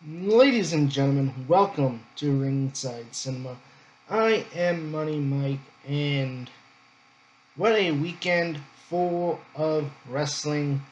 Ladies and gentlemen, welcome to Ringside Cinema. I am Money Mike, and what a weekend full of wrestling.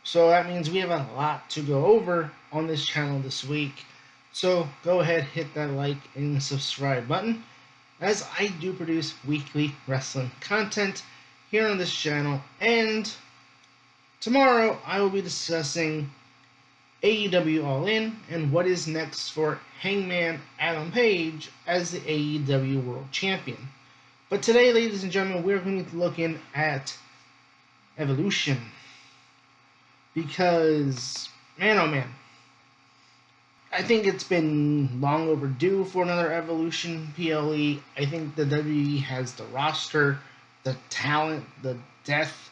So that means we have a lot to go over on this channel this week. So go ahead, hit that like and subscribe button, as I do produce weekly wrestling content here on this channel. And tomorrow I will be discussing AEW All In and what is next for Hangman Adam Page as the AEW World Champion. But today, ladies and gentlemen, we're going to be looking at Evolution. Because, man oh man, I think it's been long overdue for another Evolution PLE. I think the WWE has the roster, the talent, the depth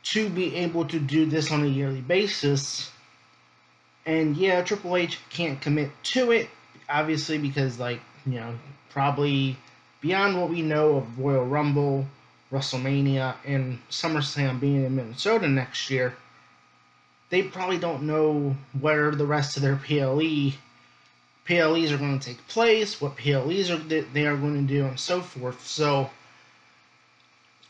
to be able to do this on a yearly basis. And yeah, Triple H can't commit to it, obviously, because, probably beyond what we know of Royal Rumble, WrestleMania, and SummerSlam being in Minnesota next year, they probably don't know where the rest of their PLEs are going to take place, what PLEs they are going to do, and so forth. So,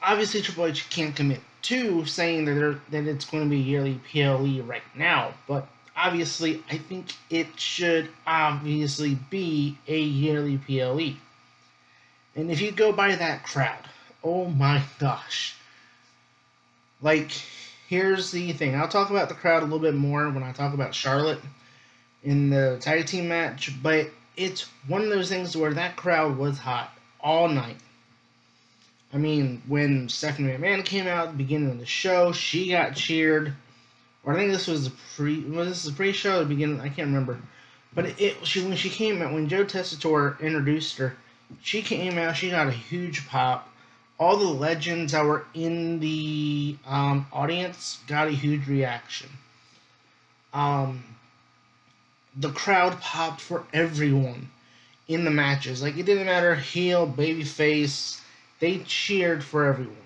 obviously, Triple H can't commit to saying that it's going to be a yearly PLE right now, but obviously, I think it should obviously be a yearly PLE. And if you go by that crowd, oh my gosh. Here's the thing. I'll talk about the crowd a little bit more when I talk about Charlotte in the tag team match, but it's one of those things where that crowd was hot all night. I mean, when Stephanie McMahon came out at the beginning of the show, she got cheered. Or I think this was the pre-show or the beginning. I can't remember. But when she came out, when Joe Tessitore introduced her, she came out. She got a huge pop. All the legends that were in the audience got a huge reaction. The crowd popped for everyone in the matches. It didn't matter heel, babyface. They cheered for everyone.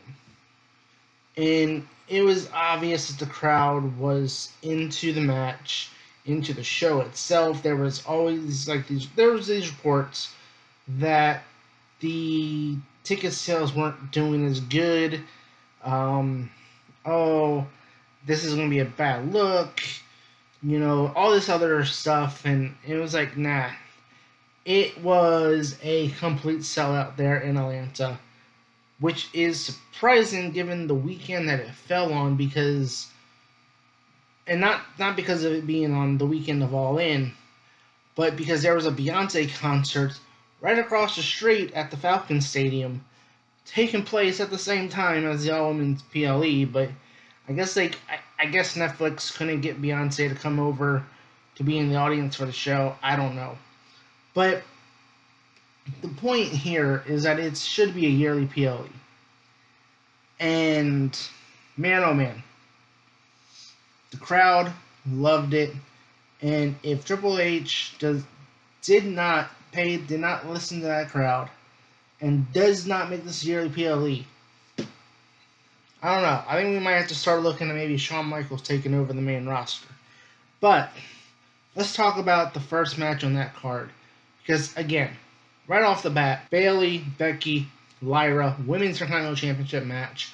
And it was obvious that the crowd was into the match, into the show itself. There was always these reports that the ticket sales weren't doing as good. Oh, this is going to be a bad look. All this other stuff. And it was like, nah. It was a complete sellout there in Atlanta, which is surprising given the weekend that it fell on, and not because of it being on the weekend of All In, but because there was a Beyonce concert right across the street at the Falcon Stadium, taking place at the same time as the All Women's PLE. But I guess Netflix couldn't get Beyonce to come over to be in the audience for the show. I don't know, but the point here is that it should be a yearly PLE. And man, oh man, the crowd loved it. And if Triple H did not listen to that crowd, and does not make this yearly PLE, I don't know. I think we might have to start looking at maybe Shawn Michaels taking over the main roster. But let's talk about the first match on that card, because again, right off the bat, Bayley, Becky, Lyra, Women's Intercontinental Championship match.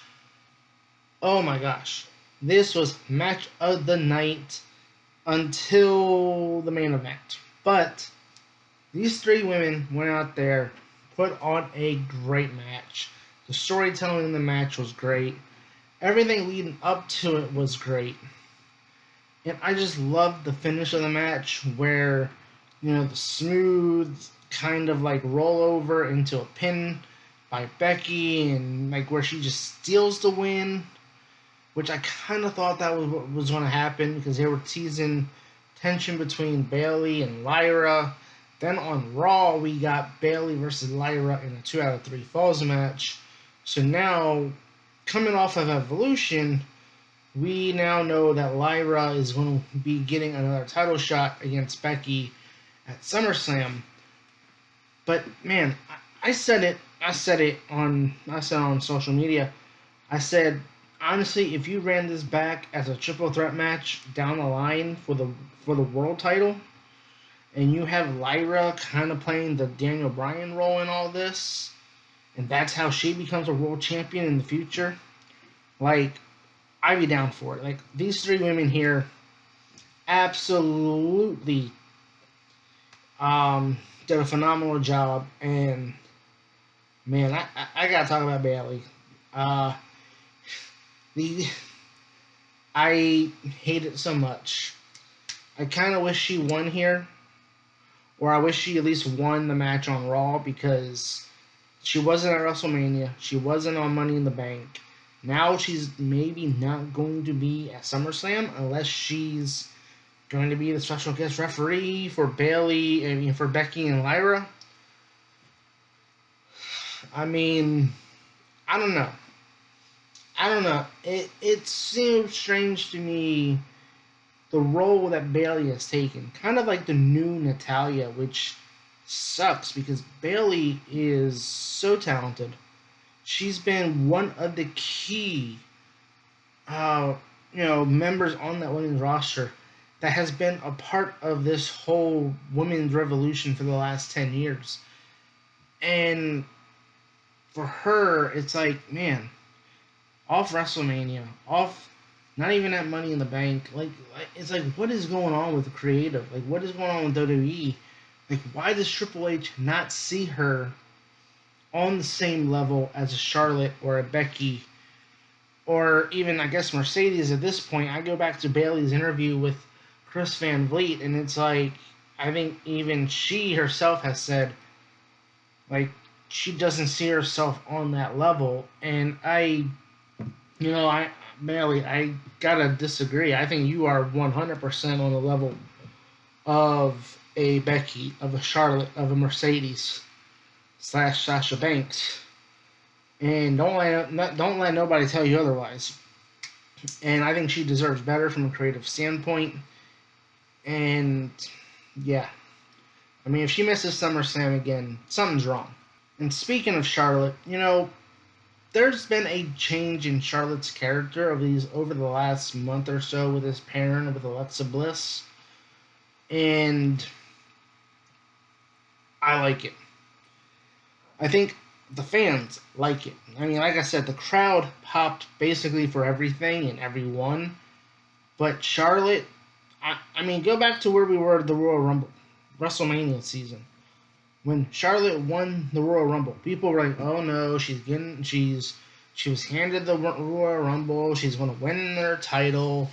Oh my gosh. This was match of the night until the main event. But these three women went out there, put on a great match. The storytelling in the match was great. Everything leading up to it was great. And I just loved the finish of the match where, the smooth kind of rollover into a pin by Becky, and where she just steals the win, which I kind of thought that was what was going to happen, because they were teasing tension between Bayley and Lyra. Then on Raw, we got Bayley versus Lyra in a 2 out of 3 falls match. So now, coming off of Evolution, we now know that Lyra is going to be getting another title shot against Becky at SummerSlam. But man, I said it on social media. I said, honestly, if you ran this back as a triple threat match down the line for the world title, and you have Lyra kind of playing the Daniel Bryan role in all this, and that's how she becomes a world champion in the future, like, I'd be down for it. Like, these three women here absolutely did a phenomenal job, and man, I gotta talk about Bayley. Uh, the I hate it so much. I kind of wish she won here, or I wish she at least won the match on Raw, because she wasn't at WrestleMania. She wasn't on Money in the Bank. Now she's maybe not going to be at SummerSlam unless she's going to be the special guest referee for Bayley, I mean, for Becky and Lyra. I mean, I don't know. I don't know. It seems strange to me, the role that Bayley has taken. Kind of like the new Natalya, which sucks because Bayley is so talented. She's been one of the key, uh, members on that women's roster that has been a part of this whole women's revolution for the last 10 years. And for her, it's like, man, off WrestleMania, off not even at Money in the Bank. Like, it's like, what is going on with the creative? Like, what is going on with WWE? Like, why does Triple H not see her on the same level as a Charlotte or a Becky, or even, I guess, Mercedes at this point? I go back to Bayley's interview with Chris Van Vliet, and it's like, I think even she herself has said, like, she doesn't see herself on that level. And Bayley, I gotta disagree. I think you are 100% on the level of a Becky, of a Charlotte, of a Mercedes / Sasha Banks, and don't let nobody tell you otherwise. And I think she deserves better from a creative standpoint. And yeah, I mean, if she misses SummerSlam again, something's wrong. And speaking of Charlotte, there's been a change in Charlotte's character over the last month or so with this pairing with Alexa Bliss, and I like it. I think the fans like it. I mean, like I said, the crowd popped basically for everything and everyone, but Charlotte, I mean, go back to where we were at the Royal Rumble, WrestleMania season. When Charlotte won the Royal Rumble, people were like, "Oh no, she was handed the Royal Rumble. She's going to win their title,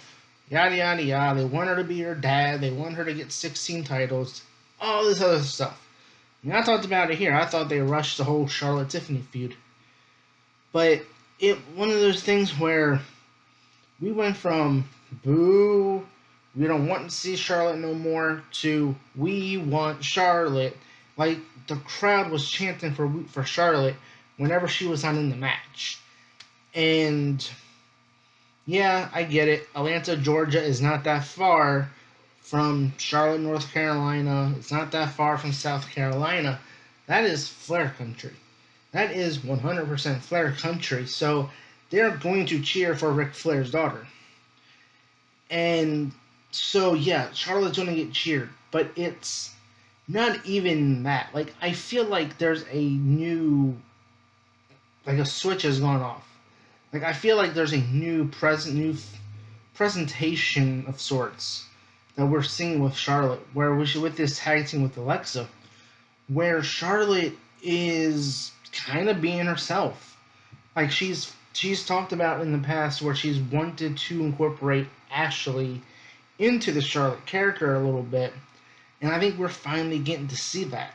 yada yada yada. They want her to be her dad. They want her to get 16 titles, all this other stuff." And I talked about it here. I thought they rushed the whole Charlotte Tiffany feud, but one of those things where we went from boo, we don't want to see Charlotte no more, to we want Charlotte. Like, the crowd was chanting for Charlotte whenever she was on in the match. And yeah, I get it. Atlanta, Georgia is not that far from Charlotte, North Carolina. It's not that far from South Carolina. That is Flair country. That is 100% Flair country. So they're going to cheer for Ric Flair's daughter. And so, yeah, Charlotte's going to get cheered. But it's not even that. Like, I feel like there's a switch has gone off. Like, I feel like there's a new presentation of sorts that we're seeing with Charlotte, with this tag team with Alexa, where Charlotte is kind of being herself. Like, she's talked about in the past where she's wanted to incorporate Ashley into the Charlotte character a little bit, and I think we're finally getting to see that.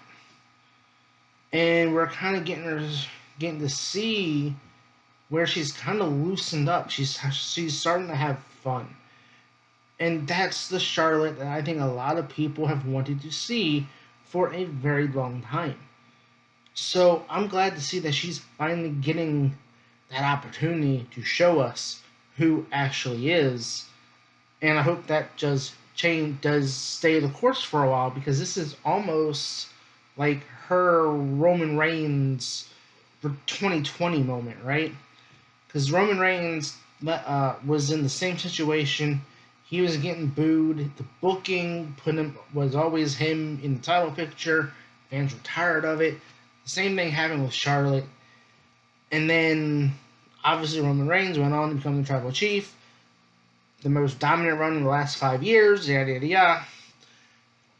And we're kind of getting to see where she's kind of loosened up. She's starting to have fun. And that's the Charlotte that I think a lot of people have wanted to see for a very long time. So I'm glad to see that she's finally getting that opportunity to show us who Ashley is. And I hope that does stay the course for a while, because this is almost like her Roman Reigns for 2020 moment, right? Because Roman Reigns was in the same situation. he was getting booed. The booking was always him in the title picture. Fans were tired of it. The same thing happened with Charlotte. And then, obviously, Roman Reigns went on to become the tribal chief. The most dominant run in the last 5 years, yada, yada, yada.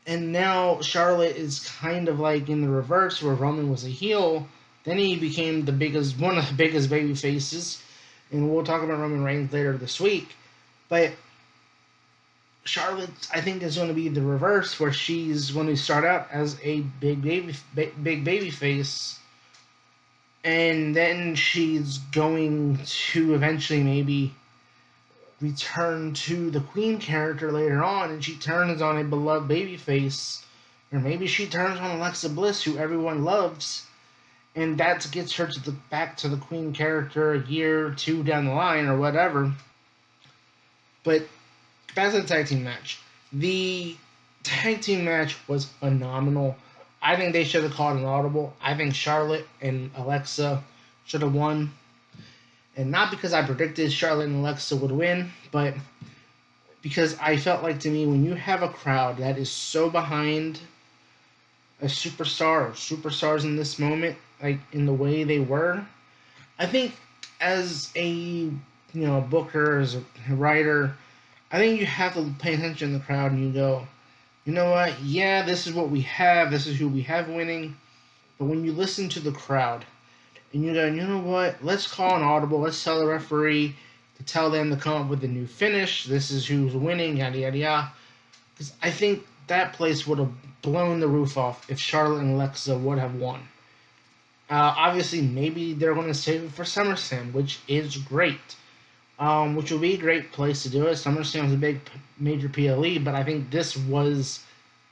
And now Charlotte is kind of like in the reverse, where Roman was a heel. Then he became one of the biggest baby faces. And we'll talk about Roman Reigns later this week. But Charlotte, I think, is going to be the reverse, where she's going to start out as a big baby face, and then she's going to eventually maybe return to the Queen character later on, and she turns on a beloved baby face, or maybe she turns on Alexa Bliss, who everyone loves, and that gets her back to the Queen character a year or two down the line, or whatever. But back to the tag team match. The tag team match was phenomenal. I think they should have called an audible. I think Charlotte and Alexa should have won. And not because I predicted Charlotte and Alexa would win, but because I felt like, to me, when you have a crowd that is so behind a superstar or superstars in this moment, like in the way they were, I think as a booker, as a writer, I think you have to pay attention to the crowd and you go, you know what? Yeah, this is what we have. This is who we have winning. But when you listen to the crowd and you go, you know what? Let's call an audible. Let's tell the referee to tell them to come up with a new finish. This is who's winning, yada, yada, yada. Because I think that place would have blown the roof off if Charlotte and Alexa would have won. Obviously, maybe they're going to save it for SummerSlam, which is great. Which will be a great place to do it. SummerSlam was a big major PLE, but I think this was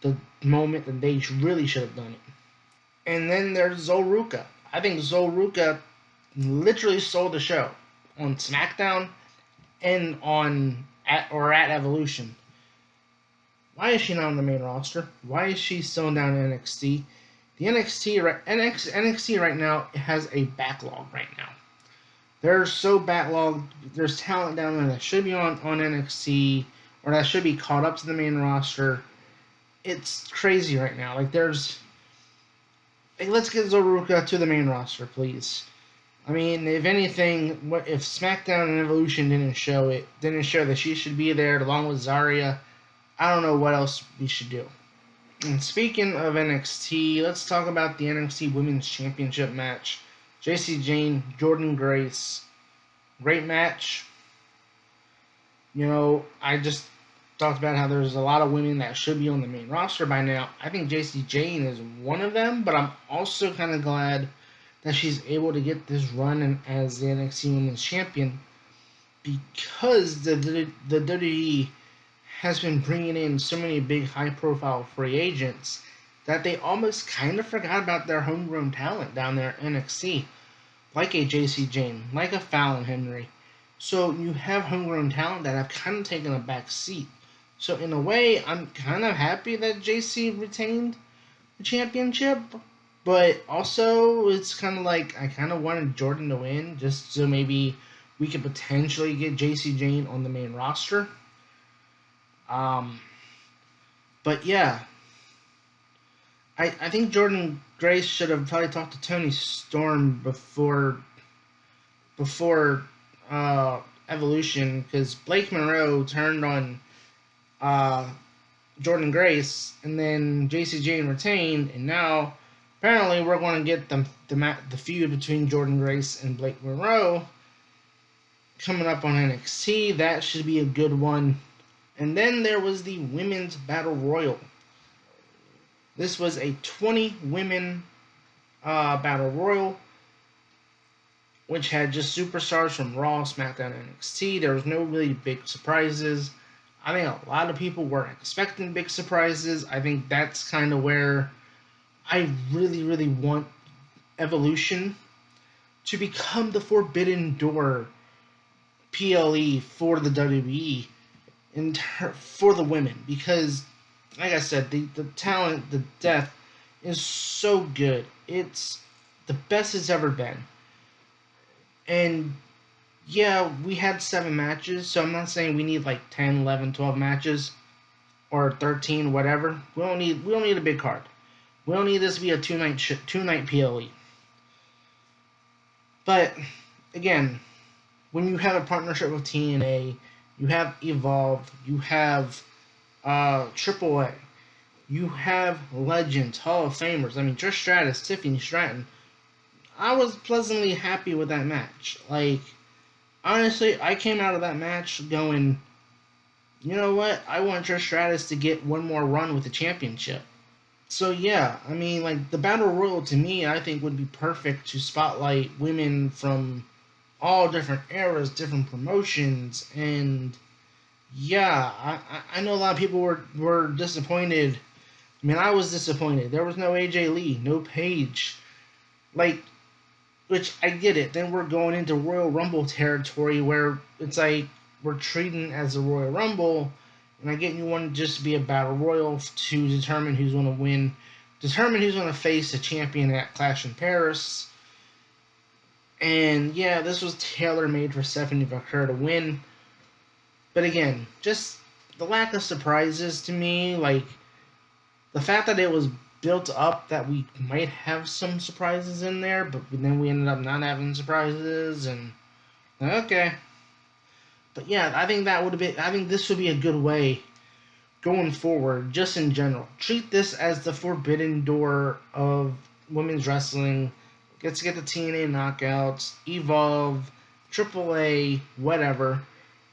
the moment that they really should have done it. And then there's Zoruka. I think Zoruka literally stole the show on Smackdown and at Evolution. Why is she not on the main roster? Why is she still down in NXT? The NXT right now has a backlog right now. They're so backlogged. There's talent down there that should be on NXT, or that should be caught up to the main roster. It's crazy right now. Like, let's get Zoruka to the main roster, please. I mean, if anything, if Smackdown and Evolution didn't show that she should be there along with Zarya, I don't know what else we should do. And speaking of NXT, let's talk about the NXT Women's Championship match. Jacy Jayne, Jordynne Grace. Great match. I just talked about how there's a lot of women that should be on the main roster by now. I think Jacy Jayne is one of them, but I'm also kind of glad that she's able to get this run as the NXT Women's Champion, because the WWE has been bringing in so many big high-profile free agents that they almost kind of forgot about their homegrown talent down there at NXT, like a Jacy Jayne, like a Fallon Henry. So you have homegrown talent that have kind of taken a back seat. So in a way, I'm kind of happy that JC retained the championship, but also it's kind of like I kind of wanted Jordan to win, just so maybe we could potentially get Jacy Jayne on the main roster. But yeah, I think Jordynne Grace should have probably talked to Toni Storm before Evolution, because Blake Monroe turned on Jordynne Grace, and then Jacy Jayne retained, and now apparently we're going to get the feud between Jordynne Grace and Blake Monroe coming up on NXT. That should be a good one. And then there was the Women's Battle Royal. This was a 20-women Battle Royal, which had just superstars from Raw, SmackDown, and NXT. There was no really big surprises. I think a lot of people weren't expecting big surprises. I think that's kind of where I really, really want Evolution to become the Forbidden Door PLE for the WWE and for the women, because, like I said, the talent, the depth is so good. It's the best it's ever been. And Yeah, we had 7 matches, so I'm not saying we need like 10, 11, 12 matches or 13, whatever. We don't need a big card. We don't need this to be a two night PLE. But again, when you have a partnership with TNA, you have Evolve, you have AAA, you have legends, Hall of Famers. I mean, Trish Stratus, Tiffany Stratton. I was pleasantly happy with that match. Like, honestly, I came out of that match going, you know what? I want Trish Stratus to get one more run with the championship. So yeah, I mean, like the battle royal to me, I think would be perfect to spotlight women from all different eras, different promotions, and yeah, I know a lot of people were disappointed. I mean, I was disappointed. There was no AJ Lee, no Paige, like, which I get it. Then we're going into Royal Rumble territory where it's like we're treating it as a Royal Rumble, and I get you want to just be a battle royal to determine who's going to win, determine who's going to face the champion at Clash in Paris. And yeah, this was tailor made for Stephanie Vaquer to win. But again, just the lack of surprises to me, like the fact that it was built up that we might have some surprises in there, but then we ended up not having surprises, and okay. But yeah, I think that would have been. I think this would be a good way going forward, just in general. Treat this as the forbidden door of women's wrestling. Let's get the TNA knockouts, Evolve, AAA, whatever.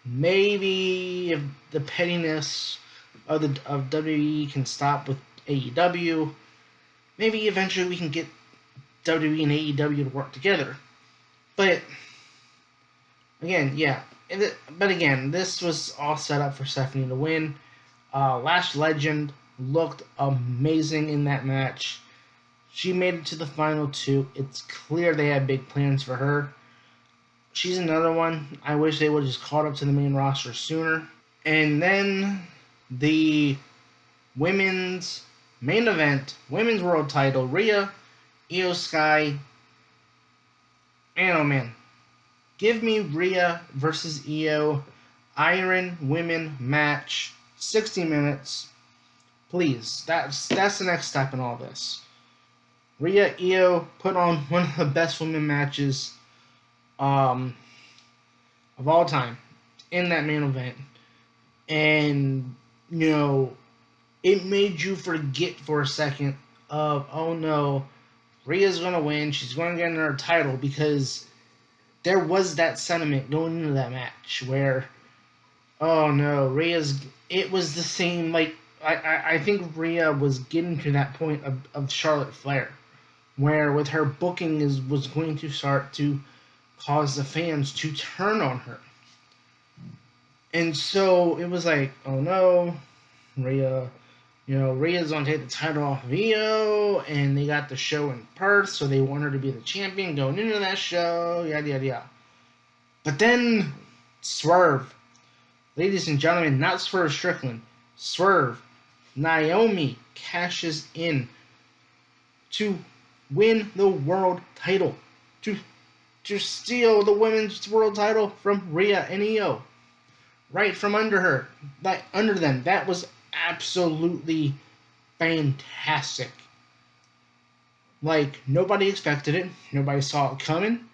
Maybe if the pettiness of WWE can stop with AEW, maybe eventually we can get WWE and AEW to work together. But again, yeah. But again, this was all set up for Stephanie to win. Lash Legend looked amazing in that match. She made it to the final 2. It's clear they had big plans for her. She's another one. I wish they would have just caught up to the main roster sooner. And then the women's main event, women's world title, Rhea, Iyo Sky, and oh man, give me Rhea versus Iyo, Iron Women match, 60 minutes, please. That's the next step in all this. Rhea Iyo put on one of the best women matches um, of all time in that main event, and you know it made you forget for a second of, oh no, Rhea's gonna win, she's gonna get another title, because there was that sentiment going into that match where, oh no, Rhea's. It was the same. Like I think Rhea was getting to that point of Charlotte Flair, where with her booking was going to start to cause the fans to turn on her, and so it was like, oh no, Rhea. Rhea's gonna take the title off of Iyo, and they got the show in Perth, so they want her to be the champion going into that show, yada yada yada. But then, Swerve. Ladies and gentlemen, not Swerve Strickland. Swerve. Naomi cashes in to win the world title. To steal the women's world title from Rhea and Iyo. Right from under her. Under them. That was absolutely fantastic. Like, nobody expected it. Nobody saw it coming.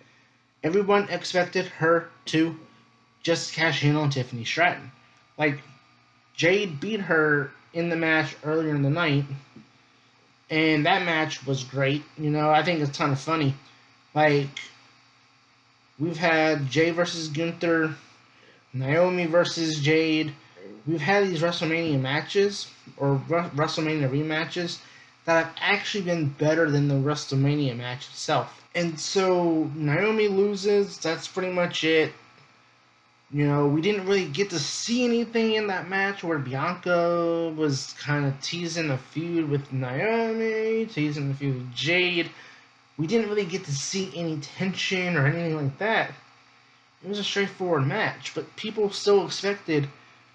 Everyone expected her to just cash in on Tiffany Stratton. Like, Jade beat her in the match earlier in the night, and that match was great. I think it's kind of funny. Like, we've had Jay versus Gunther, Naomi versus Jade. We've had these WrestleMania matches, or WrestleMania rematches, that have actually been better than the WrestleMania match itself. And so, Naomi loses, that's pretty much it. We didn't really get to see anything in that match where Bianca was kind of teasing a feud with Naomi, teasing a feud with Jade. We didn't really get to see any tension or anything like that. It was a straightforward match, but people still expected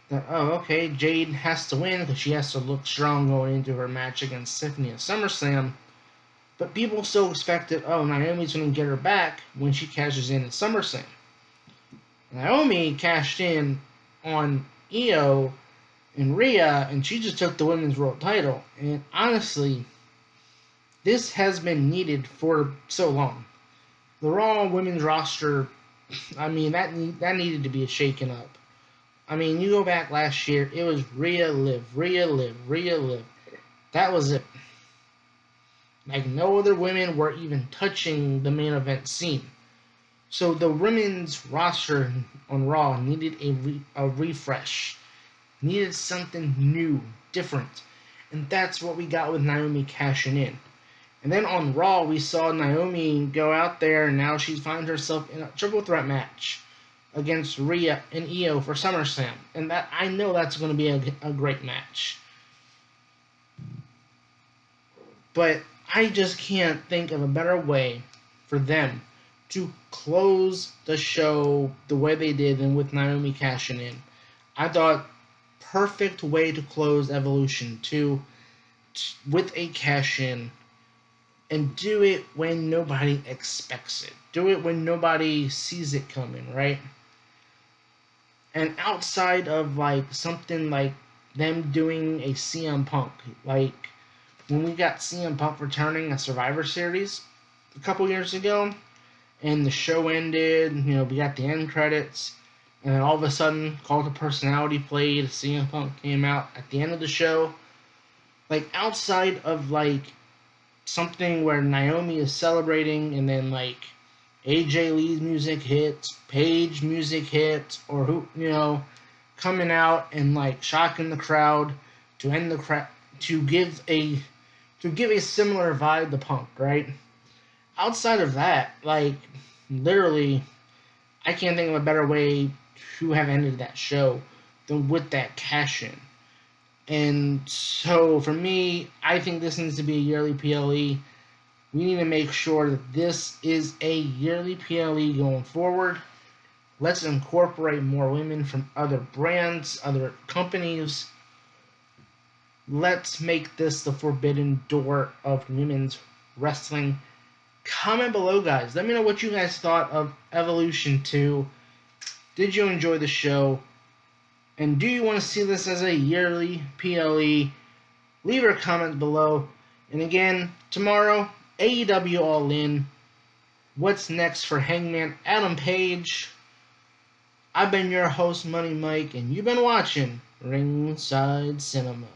that, oh, okay, Jade has to win because she has to look strong going into her match against Tiffany at SummerSlam. But people still expected, oh, Naomi's going to get her back when she cashes in at SummerSlam. Naomi cashed in on Iyo and Rhea, and she just took the women's world title. And honestly, this has been needed for so long. The Raw women's roster, I mean, that needed to be shaken up. I mean, you go back last year, it was Rhea Liv, Rhea Liv, Rhea Liv. That was it. Like, no other women were even touching the main event scene. So the women's roster on Raw needed a refresh, needed something new, different. And that's what we got with Naomi cashing in. And then on Raw, we saw Naomi go out there, and now she finds herself in a triple threat match against Rhea and Iyo for SummerSlam. And that, I know that's going to be a great match. But I just can't think of a better way for them to close the show the way they did than with Naomi cashing in. I thought perfect way to close Evolution 2 with a cash in, and do it when nobody expects it. Do it when nobody sees it coming, right? And outside of like something like them doing a CM Punk, like when we got CM Punk returning a Survivor Series a couple years ago, and the show ended, we got the end credits, and then all of a sudden, Cult of Personality played, CM Punk came out at the end of the show. Like, outside of, like, something where Naomi is celebrating, and then, like, AJ Lee's music hits, Paige music hits, or coming out and, like, shocking the crowd to end the crowd, to give a similar vibe to Punk, right? Outside of that, like, literally, I can't think of a better way to have ended that show than with that cash in. And so, for me, I think this needs to be a yearly PLE. We need to make sure that this is a yearly PLE going forward. Let's incorporate more women from other brands, other companies. Let's make this the forbidden door of women's wrestling. Comment below, guys. Let me know what you guys thought of Evolution 2. Did you enjoy the show? And do you want to see this as a yearly PLE? Leave your comments below. And again, tomorrow, AEW All In. What's next for Hangman Adam Page? I've been your host, Money Mike, and you've been watching Ringside Cinema.